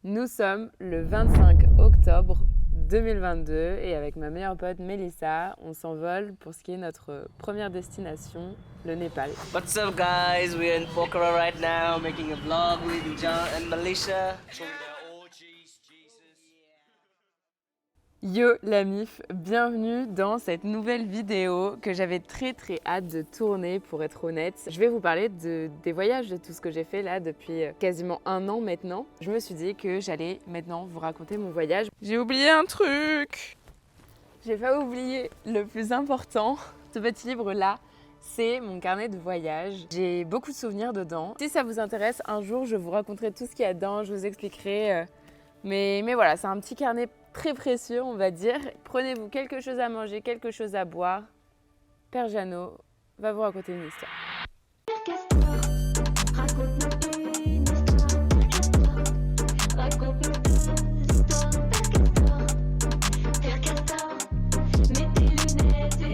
Nous sommes le 25 octobre 2022 et avec ma meilleure pote Mélissa, on s'envole pour ce qui est notre première destination, le Népal. What's up guys, we're in Pokhara right now making a vlog with John and Melissa. Yo la mif, bienvenue dans cette nouvelle vidéo que j'avais très hâte de tourner pour être honnête. Je vais vous parler des voyages, de tout ce que j'ai fait là depuis quasiment un an maintenant. Je me suis dit que j'allais maintenant vous raconter mon voyage. J'ai oublié un truc. J'ai pas oublié le plus important. Ce petit livre là, c'est mon carnet de voyage. J'ai beaucoup de souvenirs dedans. Si ça vous intéresse, un jour je vous raconterai tout ce qu'il y a dedans, je vous expliquerai. Mais voilà, c'est un petit carnet très précieux, on va dire. Prenez-vous quelque chose à manger, quelque chose à boire. Père Jeannot va vous raconter une histoire.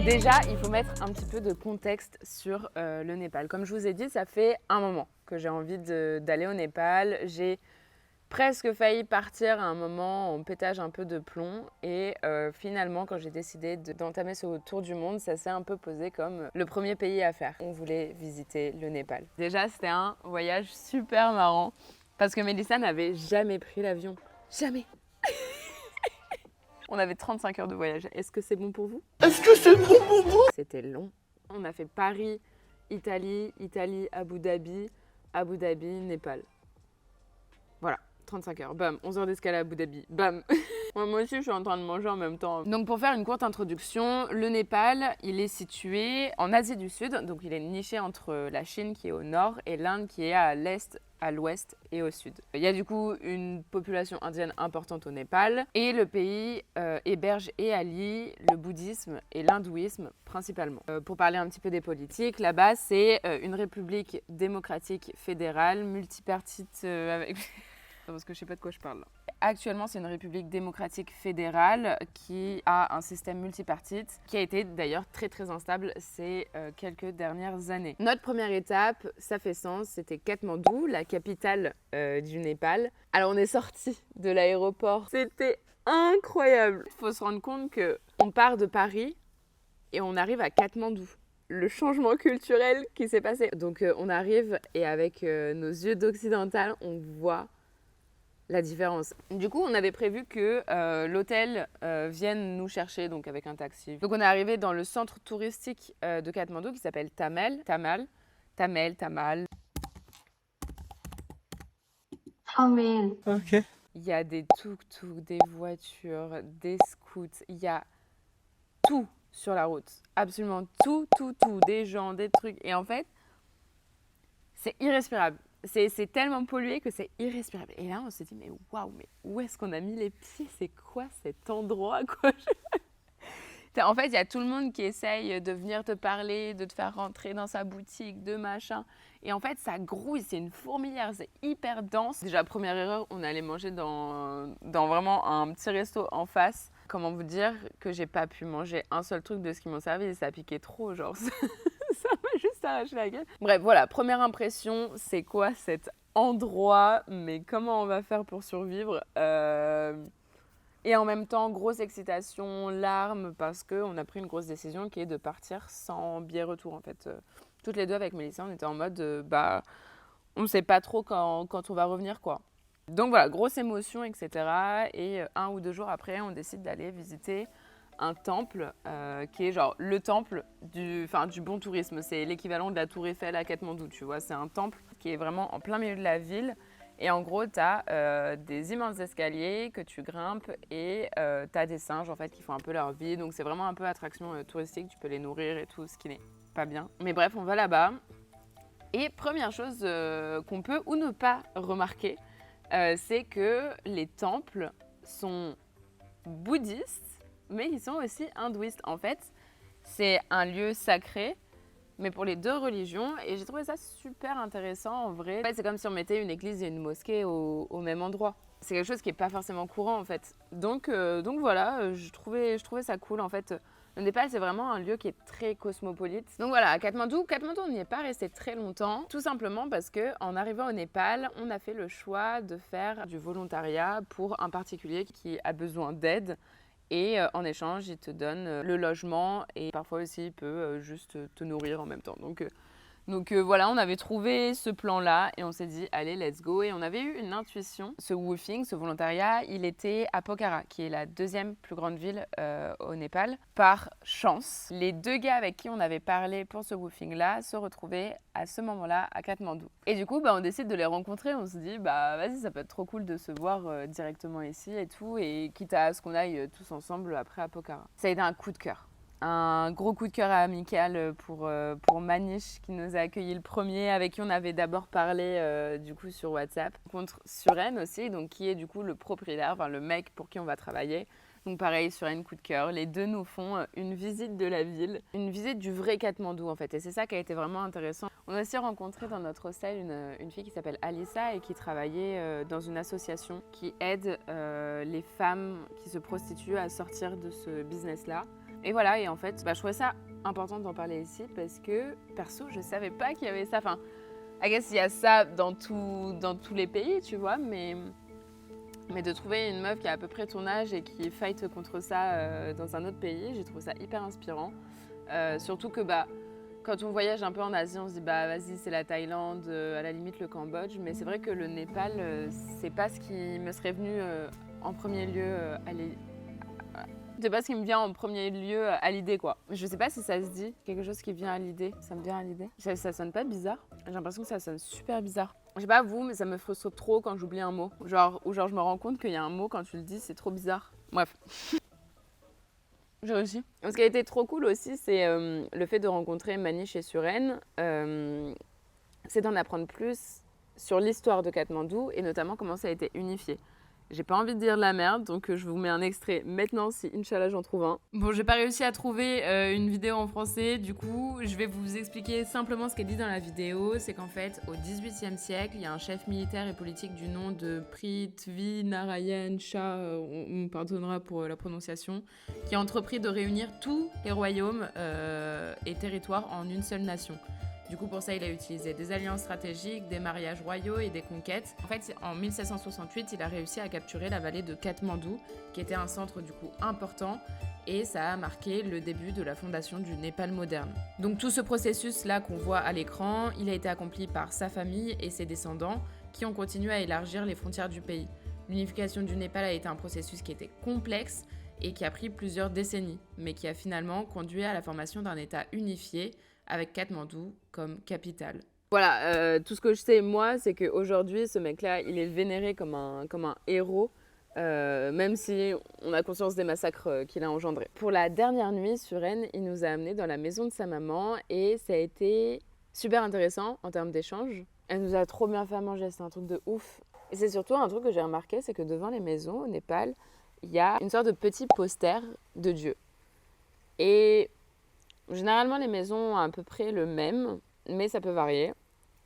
Déjà, il faut mettre un petit peu de contexte sur le Népal. Comme je vous ai dit, ça fait un moment que j'ai envie d'aller au Népal. J'ai presque failli partir à un moment en pétage un peu de plomb et finalement quand j'ai décidé d'entamer ce tour du monde, ça s'est un peu posé comme le premier pays à faire. On voulait visiter le Népal. Déjà c'était un voyage super marrant parce que Mélissa n'avait jamais pris l'avion. Jamais. On avait 35 heures de voyage. Est-ce que c'est bon pour vous? Est-ce que c'est bon pour vous? C'était long. On a fait Paris, Italie, Abu Dhabi, Népal. Voilà. 35 heures, bam, 11 heures d'escale à Abu Dhabi, bam. Moi aussi, je suis en train de manger en même temps. Donc pour faire une courte introduction, le Népal, il est situé en Asie du Sud, donc il est niché entre la Chine qui est au nord et l'Inde qui est à l'est, à l'ouest et au sud. Il y a du coup une population indienne importante au Népal et le pays héberge et allie le bouddhisme et l'hindouisme principalement. Pour parler un petit peu des politiques, là-bas c'est une république démocratique fédérale, multipartite avec... parce que je sais pas de quoi je parle là. Actuellement, c'est une république démocratique fédérale qui a un système multipartite qui a été d'ailleurs très instable ces quelques dernières années. Notre première étape, ça fait sens, c'était Katmandou, la capitale du Népal. Alors on est sorti de l'aéroport, c'était incroyable. Il faut se rendre compte qu'on part de Paris et on arrive à Katmandou. Le changement culturel qui s'est passé. Donc on arrive et avec nos yeux d'occidental, on voit la différence. Du coup, on avait prévu que l'hôtel vienne nous chercher donc avec un taxi. Donc on est arrivé dans le centre touristique de Katmandou qui s'appelle Tamal. Ok. Il y a des tuk-tuk, des voitures, des scouts, il y a tout sur la route. Absolument tout, des gens, des trucs. Et en fait, c'est irrespirable. C'est tellement pollué que c'est irrespirable. Et là, on s'est dit, mais waouh, mais où est-ce qu'on a mis les pieds? C'est quoi cet endroit, quoi? En fait, il y a tout le monde qui essaye de venir te parler, de te faire rentrer dans sa boutique, de machin. Et en fait, ça grouille, c'est une fourmilière, c'est hyper dense. Déjà, première erreur, on allait manger dans vraiment un petit resto en face. Comment vous dire que j'ai pas pu manger un seul truc de ce qu'ils m'ont servi et ça piquait trop, genre... Ça m'a juste arraché la gueule. Bref, voilà, première impression, c'est quoi cet endroit? Mais comment on va faire pour survivre? Et en même temps, grosse excitation, larmes, parce qu'on a pris une grosse décision qui est de partir sans billet retour, en fait. Toutes les deux avec Mélissa, on était en mode, on ne sait pas trop quand on va revenir, quoi. Donc voilà, grosse émotion, etc. Et 1 ou 2 jours après, on décide d'aller visiter un temple qui est genre le temple du bon tourisme. C'est l'équivalent de la Tour Eiffel à Katmandou, tu vois. C'est un temple qui est vraiment en plein milieu de la ville. Et en gros, tu as des immenses escaliers que tu grimpes et tu as des singes en fait qui font un peu leur vie. Donc c'est vraiment un peu attraction touristique. Tu peux les nourrir et tout, ce qui n'est pas bien. Mais bref, on va là-bas. Et première chose qu'on peut ou ne pas remarquer, c'est que les temples sont bouddhistes, mais ils sont aussi hindouistes. En fait, c'est un lieu sacré, mais pour les deux religions, et j'ai trouvé ça super intéressant en vrai. En fait, c'est comme si on mettait une église et une mosquée au même endroit. C'est quelque chose qui n'est pas forcément courant en fait. Donc voilà, je trouvais ça cool en fait. Le Népal, c'est vraiment un lieu qui est très cosmopolite. Donc voilà, à Katmandou, on n'y est pas resté très longtemps, tout simplement parce qu'en arrivant au Népal, on a fait le choix de faire du volontariat pour un particulier qui a besoin d'aide. Et en échange, il te donne le logement et parfois aussi il peut juste te nourrir en même temps. Donc voilà, on avait trouvé ce plan-là et on s'est dit, allez, let's go. Et on avait eu une intuition. Ce woofing, ce volontariat, il était à Pokhara, qui est la deuxième plus grande ville au Népal. Par chance, les 2 gars avec qui on avait parlé pour ce woofing-là se retrouvaient à ce moment-là à Katmandou. Et du coup, on décide de les rencontrer. On se dit, vas-y, ça peut être trop cool de se voir directement ici et tout. Et quitte à ce qu'on aille tous ensemble après à Pokhara. Ça a été un coup de cœur. Un gros coup de cœur amical pour Manish qui nous a accueillis le premier, avec qui on avait d'abord parlé du coup sur WhatsApp. Contre Suren aussi, donc qui est du coup le propriétaire, enfin le mec pour qui on va travailler. Donc pareil, Suren, coup de cœur. Les deux nous font une visite de la ville, une visite du vrai Katmandou en fait. Et c'est ça qui a été vraiment intéressant. On a aussi rencontré dans notre hostel une fille qui s'appelle Alissa et qui travaillait dans une association qui aide les femmes qui se prostituent à sortir de ce business-là. Et voilà, et en fait, je trouvais ça important d'en parler ici parce que, perso, je savais pas qu'il y avait ça. Enfin, I guess il y a ça dans tous les pays, tu vois, mais de trouver une meuf qui a à peu près ton âge et qui fight contre ça dans un autre pays, j'ai trouvé ça hyper inspirant. Surtout que, quand on voyage un peu en Asie, on se dit, vas-y, c'est la Thaïlande, à la limite le Cambodge, mais c'est vrai que le Népal, c'est pas ce qui me serait venu en premier lieu c'est pas ce qui me vient en premier lieu à l'idée, quoi. Je sais pas si ça se dit, quelque chose qui vient à l'idée. Ça me vient à l'idée. Ça sonne pas bizarre. J'ai l'impression que ça sonne super bizarre. Je sais pas vous, mais ça me frustre trop quand j'oublie un mot. Genre je me rends compte qu'il y a un mot, quand tu le dis, c'est trop bizarre. Bref. J'ai réussi. Ce qui a été trop cool aussi, c'est le fait de rencontrer Manish et Suren. C'est d'en apprendre plus sur l'histoire de Katmandou et notamment comment ça a été unifié. J'ai pas envie de dire de la merde, donc je vous mets un extrait maintenant si Inch'Allah j'en trouve un. Bon, j'ai pas réussi à trouver une vidéo en français, du coup je vais vous expliquer simplement ce qu'elle dit dans la vidéo. C'est qu'en fait, au XVIIIe siècle, il y a un chef militaire et politique du nom de Prithvi Narayan Shah, on me pardonnera pour la prononciation, qui a entrepris de réunir tous les royaumes et territoires en une seule nation. Du coup, pour ça, il a utilisé des alliances stratégiques, des mariages royaux et des conquêtes. En fait, en 1768, il a réussi à capturer la vallée de Katmandou, qui était un centre du coup important, et ça a marqué le début de la fondation du Népal moderne. Donc tout ce processus-là qu'on voit à l'écran, il a été accompli par sa famille et ses descendants, qui ont continué à élargir les frontières du pays. L'unification du Népal a été un processus qui était complexe et qui a pris plusieurs décennies, mais qui a finalement conduit à la formation d'un État unifié, avec Katmandou comme capitale. Voilà, tout ce que je sais, moi, c'est qu'aujourd'hui, ce mec-là, il est vénéré comme un héros, même si on a conscience des massacres qu'il a engendrés. Pour la dernière nuit, Suren, il nous a amenés dans la maison de sa maman et ça a été super intéressant en termes d'échange. Elle nous a trop bien fait à manger, c'est un truc de ouf. Et c'est surtout un truc que j'ai remarqué, c'est que devant les maisons au Népal, il y a une sorte de petit poster de Dieu. Et généralement, les maisons ont à peu près le même, mais ça peut varier.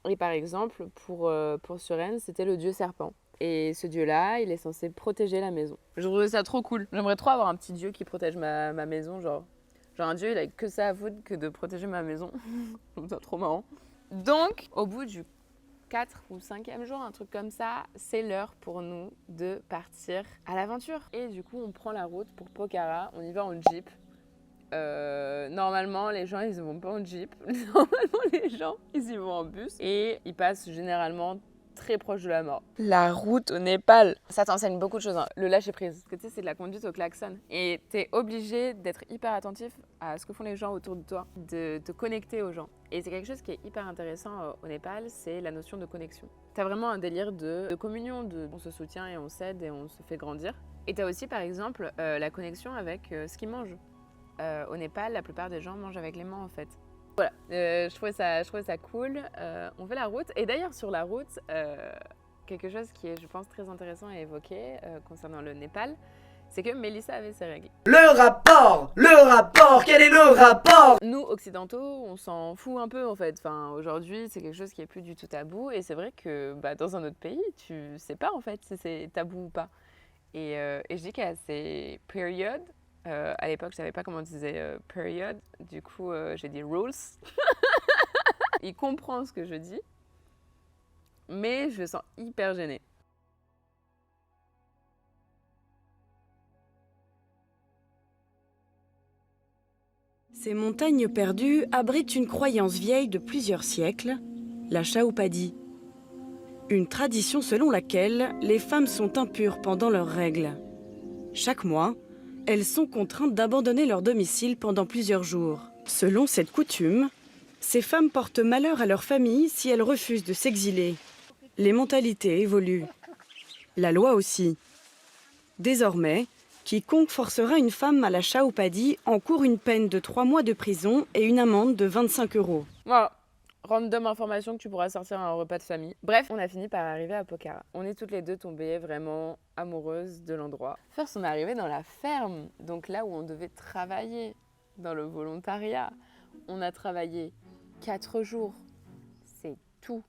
Et par exemple, pour Suren, c'était le dieu serpent. Et ce dieu-là, il est censé protéger la maison. Je trouvais ça trop cool. J'aimerais trop avoir un petit dieu qui protège ma maison, genre un dieu, il a que ça à foutre que de protéger ma maison. C'est trop marrant. Donc, au bout du 4 ou 5e jour, un truc comme ça, c'est l'heure pour nous de partir à l'aventure. Et du coup, on prend la route pour Pokhara, on y va en jeep. Normalement, les gens, ils y vont pas en jeep. Normalement, les gens, ils y vont en bus. Et ils passent généralement très proche de la mort. La route au Népal, ça t'enseigne beaucoup de choses. Hein. Le lâcher prise. Parce que tu sais, c'est de la conduite au klaxon. Et t'es obligé d'être hyper attentif à ce que font les gens autour de toi, de te connecter aux gens. Et c'est quelque chose qui est hyper intéressant au Népal, c'est la notion de connexion. T'as vraiment un délire de communion, on se soutient et on s'aide et on se fait grandir. Et t'as aussi, par exemple, la connexion avec ce qu'ils mangent. Au Népal, la plupart des gens mangent avec les mains en fait. Voilà, je trouvais ça cool. On fait la route. Et d'ailleurs, sur la route, quelque chose qui est, je pense, très intéressant à évoquer concernant le Népal, c'est que Mélissa avait ses règles. Le rapport, quel est le rapport? Nous, occidentaux, on s'en fout un peu en fait. Enfin, aujourd'hui, c'est quelque chose qui est plus du tout tabou. Et c'est vrai que dans un autre pays, tu sais pas en fait si c'est tabou ou pas. Et je dis qu'à ces périodes, À l'époque, je savais pas comment on disait period. Du coup, j'ai dit rules. Il comprend ce que je dis, mais je me sens hyper gênée. Ces montagnes perdues abritent une croyance vieille de plusieurs siècles, la Shaupadi. Une tradition selon laquelle les femmes sont impures pendant leurs règles. Chaque mois, elles sont contraintes d'abandonner leur domicile pendant plusieurs jours. Selon cette coutume, ces femmes portent malheur à leur famille si elles refusent de s'exiler. Les mentalités évoluent. La loi aussi. Désormais, quiconque forcera une femme à la Shaupadi encourt une peine de 3 mois de prison et une amende de 25 €. Voilà, random information que tu pourras sortir à un repas de famille. Bref, on a fini par arriver à Pokhara. On est toutes les deux tombées vraiment amoureuses de l'endroit. First, on est arrivé dans la ferme, donc là où on devait travailler, dans le volontariat. On a travaillé 4 jours. C'est tout.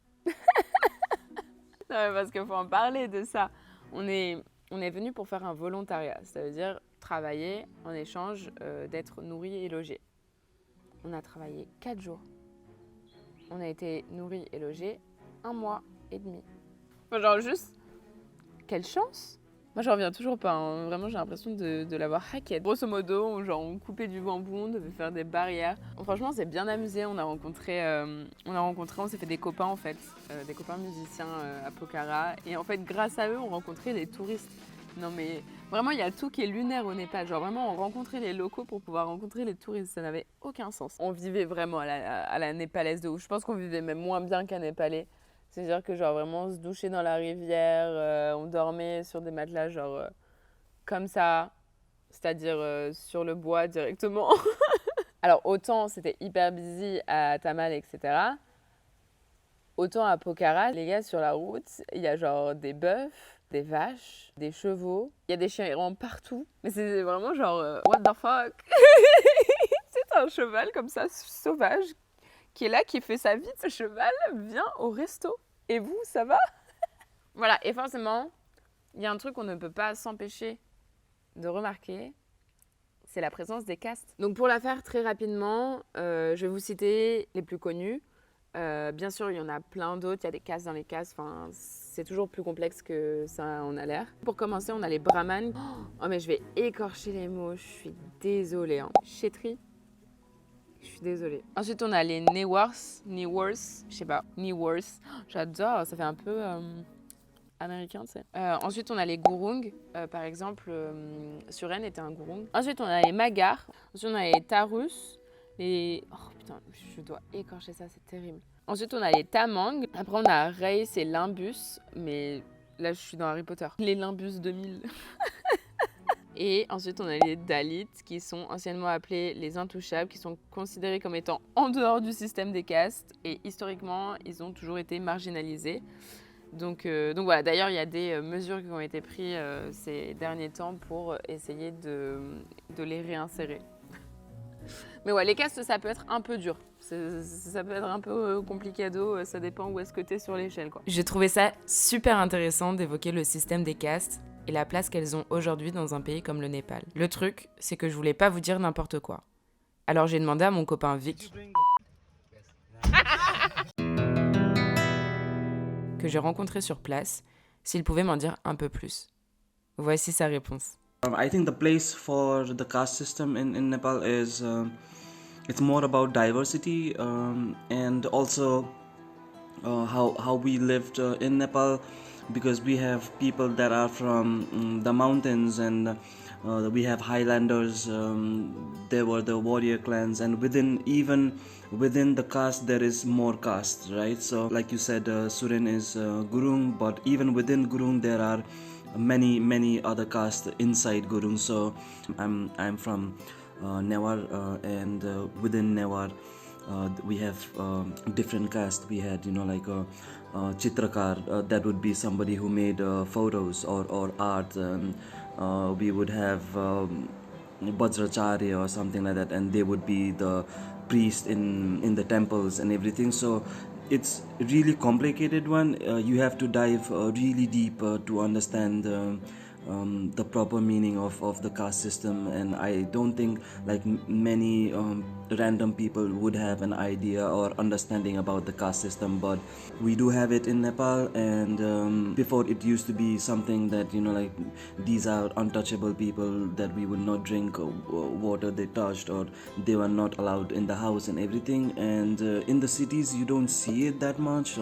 Non, mais parce qu'il faut en parler de ça. On est venu pour faire un volontariat, ça veut dire travailler en échange d'être nourri et logé. On a travaillé 4 jours. On a été nourri et logé 1 mois et demi. Enfin, genre juste, quelle chance! Moi, je reviens toujours pas. Hein. Vraiment, j'ai l'impression de l'avoir hacké. Grosso modo, on coupait du bambou, on devait faire des barrières. Franchement, on s'est bien amusé. On s'est fait des copains en fait, des copains musiciens à Pokhara. Et en fait, grâce à eux, on rencontrait des touristes. Non mais vraiment, il y a tout qui est lunaire au Népal. Genre vraiment, on rencontrait les locaux pour pouvoir rencontrer les touristes. Ça n'avait aucun sens. On vivait vraiment à la népalaise de ouf. Je pense qu'on vivait même moins bien qu'un Népalais. C'est-à-dire que genre vraiment on se douchait dans la rivière, on dormait sur des matelas genre comme ça, c'est-à-dire sur le bois directement. Alors autant c'était hyper busy à Tamal, etc. Autant à Pokhara, les gars sur la route, il y a genre des bœufs, des vaches, des chevaux, il y a des chiens errants partout. Mais c'est vraiment genre what the fuck. C'est un cheval comme ça, sauvage, qui est là, qui fait sa vie. Ce cheval vient au resto. Et vous, ça va? Voilà, et forcément, il y a un truc qu'on ne peut pas s'empêcher de remarquer, c'est la présence des castes. Donc pour la faire très rapidement, je vais vous citer les plus connus. Bien sûr, il y en a plein d'autres, il y a des castes dans les castes, enfin, c'est toujours plus complexe que ça en a l'air. Pour commencer, on a les brahmanes. Oh mais je vais écorcher les mots, je suis désolée. Hein. Chétri. Je suis désolée. Ensuite, on a les Newars, je sais pas, Newars. J'adore, ça fait un peu américain, tu sais. Ensuite, on a les Gurung. Par exemple, Suren était un Gurung. Ensuite, on a les Magar. Ensuite, on a les Tarus. Oh putain, je dois écorcher ça, c'est terrible. Ensuite, on a les Tamang. Après, on a Reis et Limbus. Mais là, je suis dans Harry Potter. Les Limbus 2000. Et ensuite, on a les Dalits, qui sont anciennement appelés les Intouchables, qui sont considérés comme étant en dehors du système des castes. Et historiquement, ils ont toujours été marginalisés. Donc voilà, d'ailleurs, il y a des mesures qui ont été prises ces derniers temps pour essayer de les réinsérer. Mais ouais, les castes, ça peut être un peu dur. Ça peut être un peu complicado, ça dépend où est-ce que t'es sur l'échelle, quoi. J'ai trouvé ça super intéressant d'évoquer le système des castes et la place qu'elles ont aujourd'hui dans un pays comme le Népal. Le truc, c'est que je voulais pas vous dire n'importe quoi. Alors j'ai demandé à mon copain Vic, que j'ai rencontré sur place, s'il pouvait m'en dire un peu plus. Voici sa réponse. I think the place for the caste system in Nepal is it's more about diversity and also how we lived in Nepal, because we have people that are from the mountains and we have highlanders, there were the warrior clans, and even within the caste there is more castes, right? So like you said, Suren is Gurung, but even within Gurung there are many other castes inside Gurung. So I'm from Newar, and within Newar we have different castes. We had, like Chitrakar, that would be somebody who made photos or art. We would have Vajracharya or something like that, and they would be the priest in the temples and everything. So it's a really complicated one. You have to dive really deep to understand the proper meaning of the caste system, and I don't think like many random people would have an idea or understanding about the caste system, but we do have it in Nepal. And before, it used to be something that, you know, like these are untouchable people, that we would not drink water they touched, or they were not allowed in the house and everything. And in the cities you don't see it that much,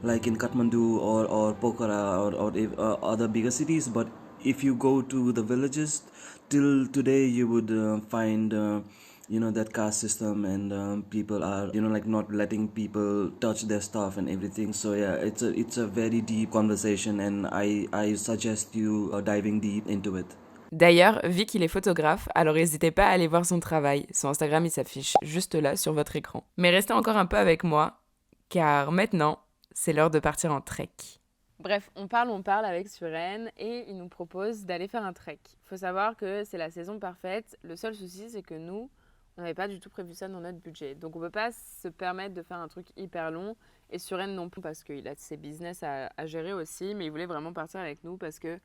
like in Kathmandu or Pokhara or other bigger cities. But if you go to the villages, till today you would find you know, that caste system, and people are, you know, like not letting people touch their stuff and everything. So yeah, it's a very deep conversation, and I suggest you diving deep into it. D'ailleurs, Vic, il est photographe, alors n'hésitez pas à aller voir son travail. Son Instagram, il s'affiche juste là sur votre écran. Mais restez encore un peu avec moi, car maintenant, c'est l'heure de partir en trek. Bref, on parle avec Suren et il nous propose d'aller faire un trek. Il faut savoir que c'est la saison parfaite. Le seul souci, c'est que nous, on n'avait pas du tout prévu ça dans notre budget. Donc on ne peut pas se permettre de faire un truc hyper long. Et Suren non plus, parce qu'il a ses business à gérer aussi. Mais il voulait vraiment partir avec nous parce que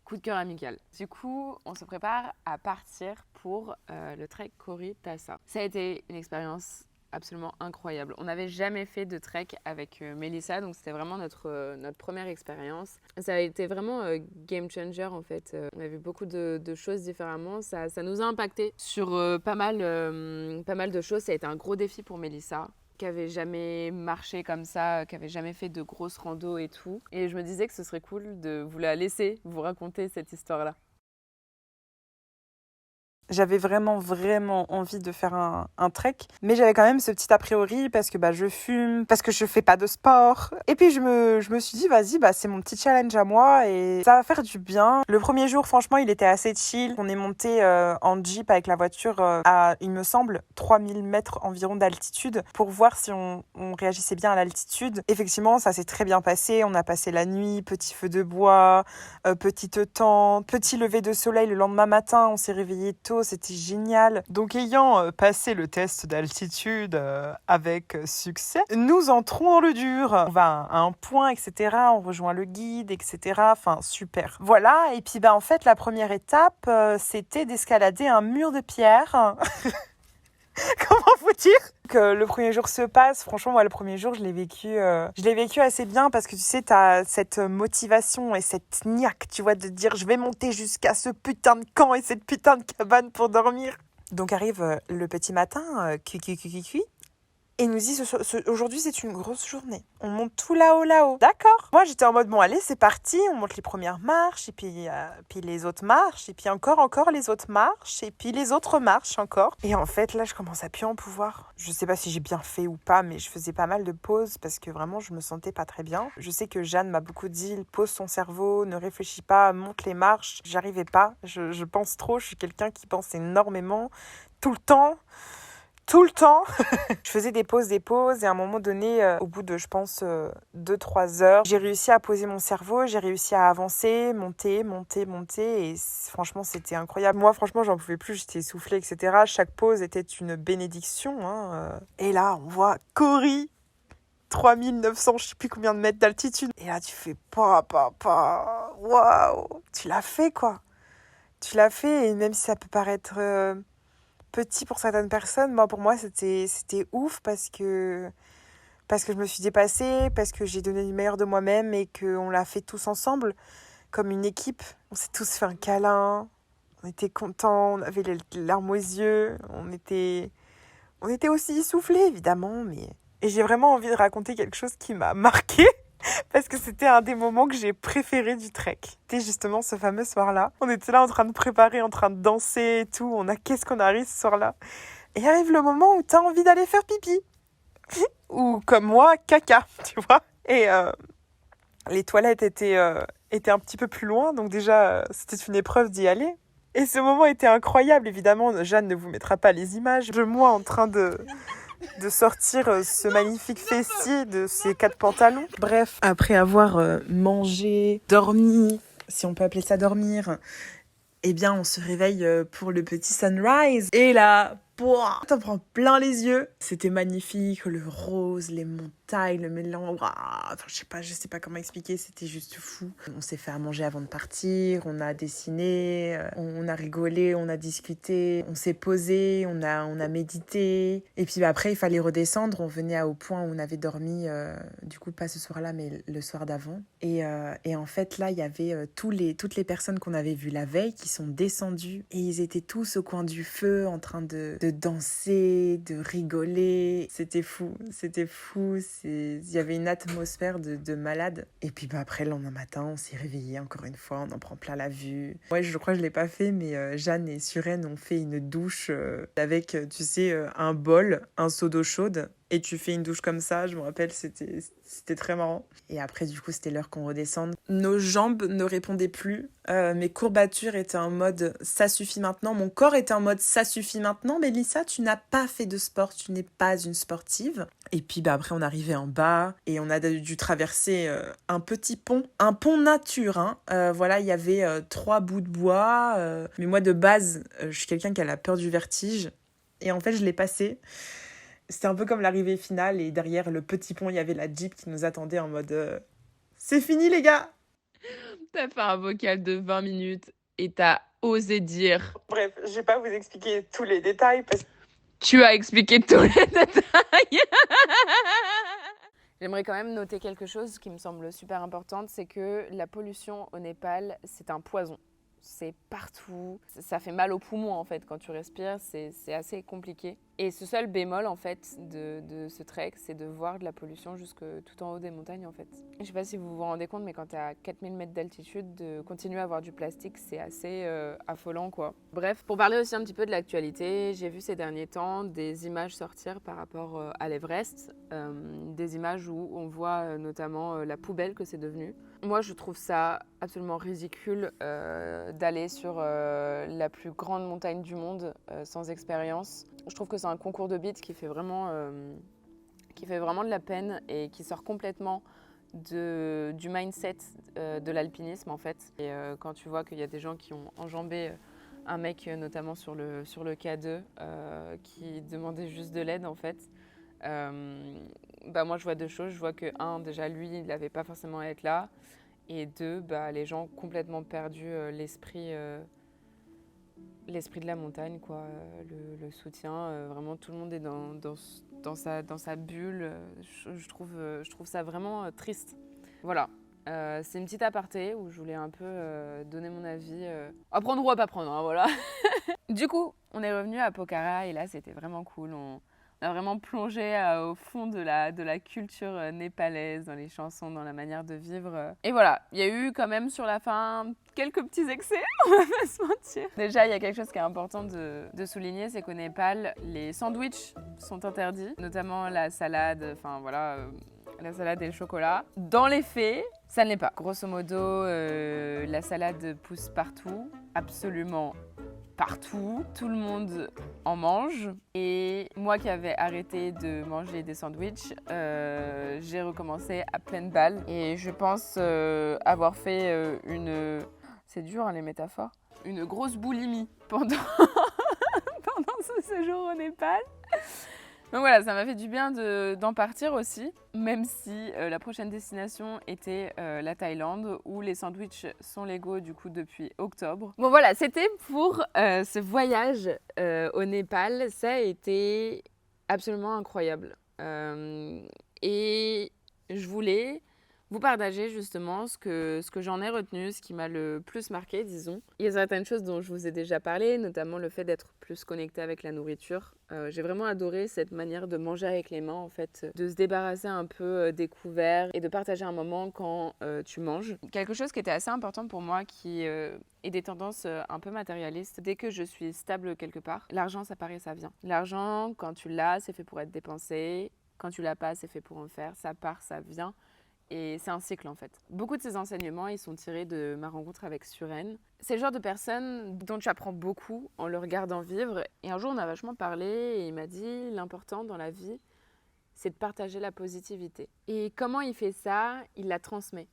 coup de cœur amical. Du coup, on se prépare à partir pour le trek Kori Tassa. Ça a été une expérience absolument incroyable. On n'avait jamais fait de trek avec Mélissa, donc c'était vraiment notre première expérience. Ça a été vraiment game changer en fait. On a vu beaucoup de choses différemment. Ça nous a impacté sur pas mal de choses. Ça a été un gros défi pour Mélissa, qui avait jamais marché comme ça, qui avait jamais fait de grosses randos et tout. Et je me disais que ce serait cool de vous la laisser vous raconter cette histoire-là. J'avais vraiment envie de faire un trek, mais j'avais quand même ce petit a priori parce que je fume, parce que je fais pas de sport. Et puis je me suis dit vas-y, c'est mon petit challenge à moi et ça va faire du bien. Le premier jour, franchement, il était assez chill. On est monté en jeep avec la voiture à, il me semble, 3000 mètres environ d'altitude pour voir si on réagissait bien à l'altitude. Effectivement, ça s'est très bien passé. On a passé la nuit, petit feu de bois, petite tente, petit lever de soleil le lendemain matin. On s'est réveillé tôt. C'était génial. Donc ayant passé le test d'altitude avec succès, nous entrons dans le dur. On va à un point, etc. On rejoint le guide, etc. Enfin, super. Voilà, et puis en fait, la première étape, c'était d'escalader un mur de pierre. Comment vous dire que le premier jour se passe. Franchement, moi, le premier jour, je l'ai vécu assez bien parce que tu sais, t'as cette motivation et cette niaque, tu vois, de dire je vais monter jusqu'à ce putain de camp et cette putain de cabane pour dormir. Donc arrive le petit matin, cuit. Et nous dit, aujourd'hui, c'est une grosse journée. On monte tout là-haut. D'accord. Moi, j'étais en mode, bon, allez, c'est parti. On monte les premières marches, et puis les autres marches, et puis encore les autres marches, et puis les autres marches encore. Et en fait, là, je commence à plus en pouvoir. Je sais pas si j'ai bien fait ou pas, mais je faisais pas mal de pauses parce que vraiment, je me sentais pas très bien. Je sais que Jeanne m'a beaucoup dit, pose ton cerveau, ne réfléchis pas, monte les marches. J'arrivais pas. Je pense trop. Je suis quelqu'un qui pense énormément, tout le temps. Je faisais des pauses et à un moment donné, au bout de, je pense, 2-3 heures, j'ai réussi à poser mon cerveau, j'ai réussi à avancer, monter et franchement, c'était incroyable. Moi, franchement, j'en pouvais plus, j'étais essoufflée, etc. Chaque pause était une bénédiction. Et là, on voit Kori, 3900, je sais plus combien de mètres d'altitude. Et là, tu fais waouh, tu l'as fait, quoi. Tu l'as fait, et même si ça peut paraître petit pour certaines personnes, pour moi c'était ouf parce que je me suis dépassée, parce que j'ai donné le meilleur de moi-même et qu'on l'a fait tous ensemble comme une équipe. On s'est tous fait un câlin, on était contents, on avait les larmes aux yeux, on était aussi essoufflés évidemment, et j'ai vraiment envie de raconter quelque chose qui m'a marquée. Parce que c'était un des moments que j'ai préféré du trek. C'était justement ce fameux soir-là. On était là en train de préparer, en train de danser et tout. Qu'est-ce qu'on arrive ce soir-là. Et arrive le moment où t'as envie d'aller faire pipi. Ou comme moi, caca, tu vois. Et les toilettes étaient un petit peu plus loin. Donc déjà, c'était une épreuve d'y aller. Et ce moment était incroyable. Évidemment, Jeanne ne vous mettra pas les images de moi en train de sortir ce magnifique fessier de ces 4 pantalons. Bref, après avoir mangé, dormi, si on peut appeler ça dormir, eh bien on se réveille pour le petit sunrise. Et là, Pouah, t'en prends plein les yeux. C'était magnifique, le rose, les montagnes, le mélange. Enfin, je sais pas comment expliquer, c'était juste fou. On s'est fait à manger avant de partir, on a dessiné, on a rigolé, on a discuté, on s'est posé, on a médité. Et puis après, il fallait redescendre. On venait au point où on avait dormi, du coup, pas ce soir-là, mais le soir d'avant. Et en fait, là, il y avait toutes les personnes qu'on avait vues la veille qui sont descendues. Et ils étaient tous au coin du feu, en train de danser, de rigoler. C'était fou. Il y avait une atmosphère de malade. Et puis après, le lendemain matin, on s'est réveillés encore une fois, on en prend plein la vue. Ouais, je crois que je l'ai pas fait, mais Jeanne et Suren ont fait une douche avec, tu sais, un bol, un seau d'eau chaude. Et tu fais une douche comme ça, je me rappelle, c'était très marrant. Et après, du coup, c'était l'heure qu'on redescende. Nos jambes ne répondaient plus. Mes courbatures étaient en mode « ça suffit maintenant ». Mon corps était en mode « ça suffit maintenant ». Mélissa, tu n'as pas fait de sport, tu n'es pas une sportive. Et puis après, on arrivait en bas et on a dû traverser un petit pont. Un pont nature, hein. Voilà, il y avait 3 bouts de bois. Mais moi, de base, je suis quelqu'un qui a la peur du vertige. Et en fait, je l'ai passé. C'était un peu comme l'arrivée finale et derrière le petit pont, il y avait la Jeep qui nous attendait en mode c'est fini les gars. T'as fait un vocal de 20 minutes et t'as osé dire. Bref, je vais pas vous expliquer tous les détails parce que Tu as expliqué tous les détails. J'aimerais quand même noter quelque chose qui me semble super important, c'est que la pollution au Népal, c'est un poison. C'est partout, ça fait mal aux poumons en fait quand tu respires, c'est assez compliqué. Et ce seul bémol en fait de ce trek, c'est de voir de la pollution jusque tout en haut des montagnes en fait. Je sais pas si vous vous rendez compte, mais quand t'es à 4000 mètres d'altitude, de continuer à voir du plastique, c'est assez affolant quoi. Bref, pour parler aussi un petit peu de l'actualité, j'ai vu ces derniers temps des images sortir par rapport à l'Everest, des images où on voit notamment la poubelle que c'est devenu. Moi, je trouve ça absolument ridicule d'aller sur la plus grande montagne du monde sans expérience. Je trouve que c'est un concours de beats qui fait vraiment de la peine et qui sort complètement du mindset de l'alpinisme en fait. Et quand tu vois qu'il y a des gens qui ont enjambé un mec notamment sur le K2 qui demandait juste de l'aide en fait. Moi je vois 2 choses, je vois que déjà lui il n'avait pas forcément à être là et 2 les gens ont complètement perdu l'esprit de la montagne quoi, le soutien, vraiment tout le monde est dans sa bulle, je trouve ça vraiment triste. Voilà. C'est une petite aparté où je voulais un peu donner mon avis, à prendre ou à pas prendre, hein, voilà. Du coup, on est revenu à Pokhara et là c'était vraiment cool. On a vraiment plongé au fond de la culture népalaise, dans les chansons, dans la manière de vivre. Et voilà, il y a eu quand même sur la fin quelques petits excès, on va pas se mentir. Déjà, il y a quelque chose qui est important de souligner, c'est qu'au Népal, les sandwichs sont interdits, notamment la salade, enfin voilà, la salade et le chocolat. Dans les faits, ça ne l'est pas. Grosso modo, la salade pousse partout, absolument partout, tout le monde en mange. Et moi qui avais arrêté de manger des sandwichs, j'ai recommencé à pleine balle. Et je pense avoir fait c'est dur hein, les métaphores. Une grosse boulimie pendant ce séjour au Népal. Donc voilà, ça m'a fait du bien d'en partir aussi, même si la prochaine destination était la Thaïlande, où les sandwichs sont légaux du coup depuis octobre. Bon voilà, c'était pour ce voyage au Népal. Ça a été absolument incroyable. Et je voulais vous partager justement ce que j'en ai retenu, ce qui m'a le plus marqué, disons. Il y a certaines choses dont je vous ai déjà parlé, notamment le fait d'être plus connecté avec la nourriture. J'ai vraiment adoré cette manière de manger avec les mains, en fait, de se débarrasser un peu des couverts et de partager un moment quand tu manges. Quelque chose qui était assez important pour moi, qui est des tendances un peu matérialistes. Dès que je suis stable quelque part, l'argent, ça part et ça vient. L'argent, quand tu l'as, c'est fait pour être dépensé. Quand tu l'as pas, c'est fait pour en faire. Ça part, ça vient. Et c'est un cycle en fait. Beaucoup de ces enseignements, ils sont tirés de ma rencontre avec Suren. C'est le genre de personne dont tu apprends beaucoup en le regardant vivre. Et un jour, on a vachement parlé et il m'a dit l'important dans la vie, c'est de partager la positivité. Et comment il fait ça? Il la transmet.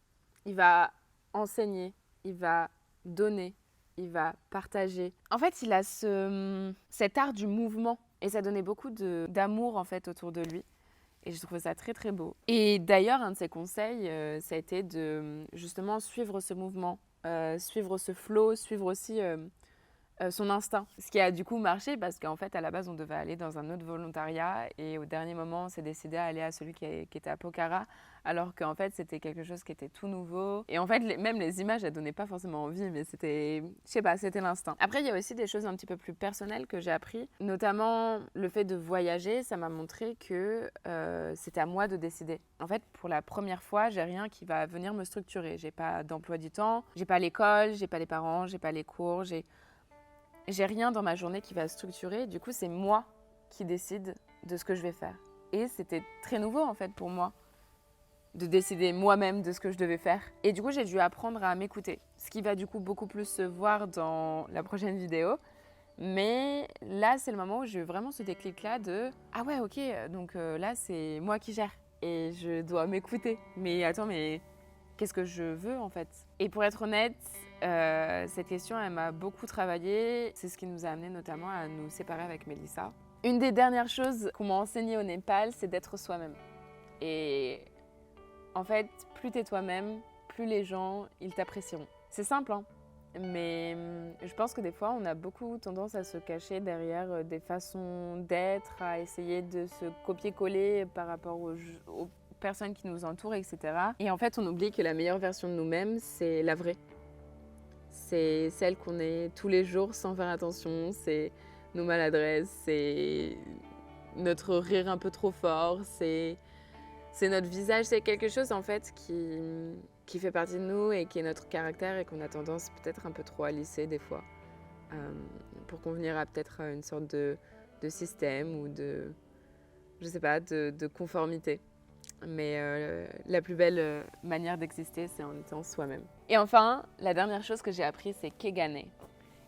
Il va enseigner, il va donner, il va partager. En fait, il a cet art du mouvement. Et ça donnait beaucoup d'amour en fait autour de lui. Et j'ai trouvé ça très très beau. Et d'ailleurs, un de ses conseils, ça a été de justement suivre ce mouvement, suivre ce flow, suivve aussi son instinct. Ce qui a du coup marché parce qu'en fait, à la base, on devait aller dans un autre volontariat et au dernier moment, on s'est décidé à aller à celui qui était à Pokhara, alors qu'en fait, c'était quelque chose qui était tout nouveau. Et en fait, même les images, elles donnaient pas forcément envie, mais c'était, je sais pas, c'était l'instinct. Après, il y a aussi des choses un petit peu plus personnelles que j'ai appris, notamment le fait de voyager, ça m'a montré que c'était à moi de décider. En fait, pour la première fois, j'ai rien qui va venir me structurer. J'ai pas d'emploi du temps, j'ai pas l'école, j'ai pas les parents, j'ai pas les cours, j'ai rien dans ma journée qui va structurer. Du coup, c'est moi qui décide de ce que je vais faire. Et c'était très nouveau en fait pour moi de décider moi-même de ce que je devais faire. Et du coup, j'ai dû apprendre à m'écouter. Ce qui va du coup beaucoup plus se voir dans la prochaine vidéo. Mais là, c'est le moment où j'ai eu vraiment ce déclic-là de « Ah ouais, ok, donc là, c'est moi qui gère. Et je dois m'écouter. Mais attends, mais qu'est-ce que je veux en fait ?» Et pour être honnête, cette question, elle m'a beaucoup travaillé. C'est ce qui nous a amené notamment à nous séparer avec Mélissa. Une des dernières choses qu'on m'a enseigné au Népal, c'est d'être soi-même. Et en fait, plus t'es toi-même, plus les gens, ils t'apprécieront. C'est simple, hein, mais je pense que des fois, on a beaucoup tendance à se cacher derrière des façons d'être, à essayer de se copier-coller par rapport aux personnes qui nous entourent, etc. Et en fait, on oublie que la meilleure version de nous-mêmes, c'est la vraie. C'est celle qu'on est tous les jours sans faire attention, c'est nos maladresses, c'est notre rire un peu trop fort, c'est notre visage, c'est quelque chose en fait qui fait partie de nous et qui est notre caractère et qu'on a tendance peut-être un peu trop à lisser des fois pour convenir à peut-être une sorte de système ou de, je sais pas, de conformité. Mais la plus belle manière d'exister, c'est en étant soi-même. Et enfin, la dernière chose que j'ai appris, c'est Kegane.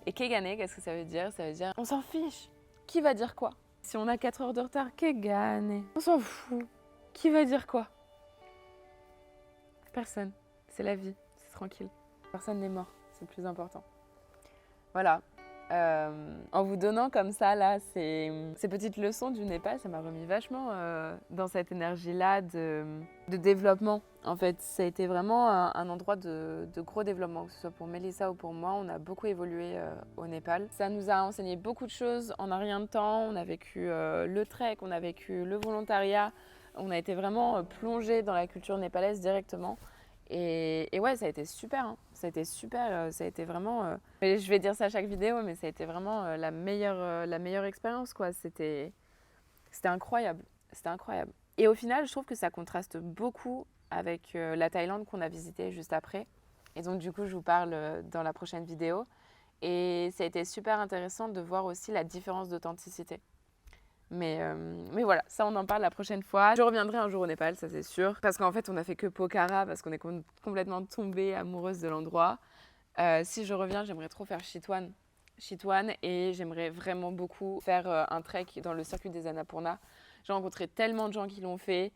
Et Kegane, qu'est-ce que ça veut dire ? Ça veut dire, on s'en fiche. Qui va dire quoi ? Si on a 4 heures de retard, Kegane. On s'en fout. Qui va dire quoi ? Personne. C'est la vie. C'est tranquille. Personne n'est mort. C'est le plus important. Voilà. En vous donnant comme ça, là, ces petites leçons du Népal, ça m'a remis vachement dans cette énergie-là de développement. En fait, ça a été vraiment un endroit de gros développement, que ce soit pour Mélissa ou pour moi. On a beaucoup évolué au Népal. Ça nous a enseigné beaucoup de choses en un rien de temps. On a vécu le trek, on a vécu le volontariat. On a été vraiment plongé dans la culture népalaise directement. Et ouais, ça a été super, hein. Ça a été super, ça a été vraiment... je vais dire ça à chaque vidéo, mais ça a été vraiment la meilleure expérience, quoi. C'était incroyable, c'était incroyable. Et au final, je trouve que ça contraste beaucoup avec la Thaïlande qu'on a visitée juste après. Et donc du coup, je vous parle dans la prochaine vidéo. Et ça a été super intéressant de voir aussi la différence d'authenticité. Mais voilà, ça on en parle la prochaine fois. Je reviendrai un jour au Népal, ça c'est sûr. Parce qu'en fait on a fait que Pokhara, parce qu'on est complètement tombée amoureuse de l'endroit. Si je reviens, j'aimerais trop faire Chitwan. Et j'aimerais vraiment beaucoup faire un trek dans le circuit des Annapurna. J'ai rencontré tellement de gens qui l'ont fait.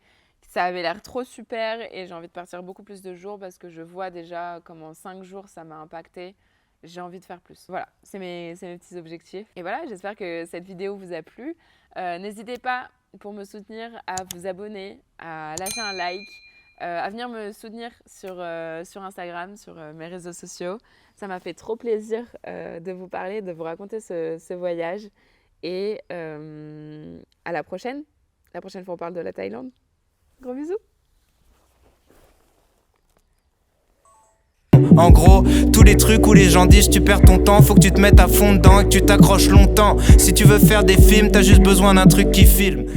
Ça avait l'air trop super et j'ai envie de partir beaucoup plus de jours parce que je vois déjà comment 5 jours ça m'a impacté. J'ai envie de faire plus. Voilà, c'est mes petits objectifs. Et voilà, j'espère que cette vidéo vous a plu. N'hésitez pas, pour me soutenir, à vous abonner, à lâcher un like, à venir me soutenir sur Instagram, sur mes réseaux sociaux. Ça m'a fait trop plaisir de vous parler, de vous raconter ce voyage. Et à la prochaine. La prochaine fois, on parle de la Thaïlande. Gros bisous. En gros, tous les trucs où les gens disent tu perds ton temps, faut que tu te mettes à fond dedans et que tu t'accroches longtemps. Si tu veux faire des films, t'as juste besoin d'un truc qui filme.